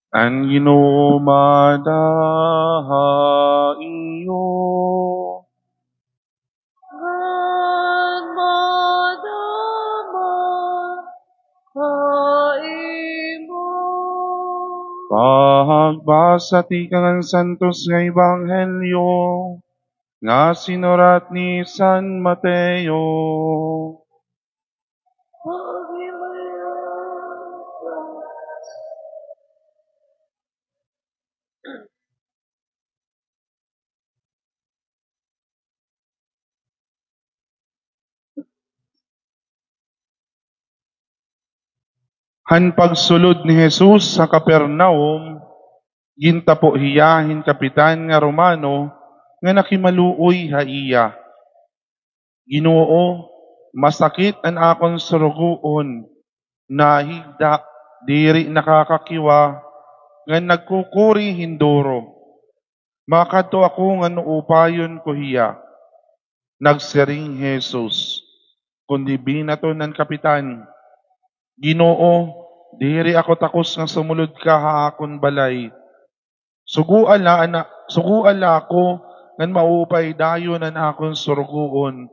Ang Ginoo madahaiyo. Pagbasa ti kanang santos nga ebanghelyo nga sinurat ni San Mateo. Han pagsulod ni Jesus sa Capernaum, gintapo hiyahin kapitan nga Romano nga nakimaluoy ha iya. Ginoo, masakit an akon surugoon, nahigda, diri nakakakiwa, nga nagkukuri hindoro. Makadto ako nga nuupayon ko hiya. Nagsering Jesus, kundi binato ng kapitan, Ginoo, diri ako takos nga sumulod ka ha akon balay. Suguala ako ngan maupay dayon ang akon surugoon.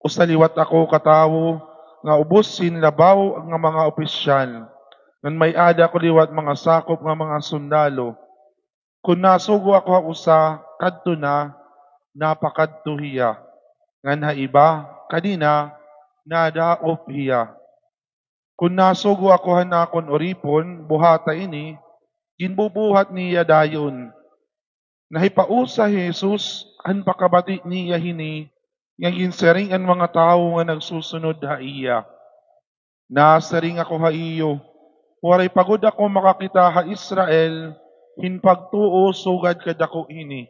Usaliwat ako katawo nga ubusin labaw nga mga opisyal. Ngan may ada ko liwat mga sakop nga mga sundalo. Kung nasugo ako usa kadto na napakadto hiya. Ngan haiba kadina nadaop hiya. Kung nasugo ako hanakon oripon buhata ini ginbubuhat niya dayon. Nahipausa Jesus an pakabati niya hini nga ginsering ang mga tao nga nagsusunod ha iya. Nasaring ako ha iyo. Waray pagod ako makakita ha Israel hinpagtuo sugad kadako ini.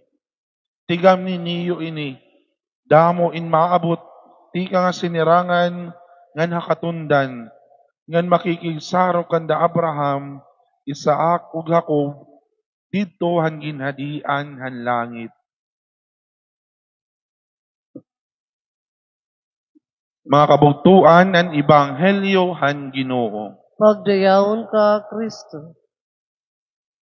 Tigam ni niyo ini. Damo in maabot ti ka nga sinirangan ngan hakatundan ngan makikigsaro kanda Abraham, Isaac ug Jacob didto han ginhadian han langit. Mga kabugtuan ang ebanghelyo han Ginoo. Pagdayaon ka, Kristo.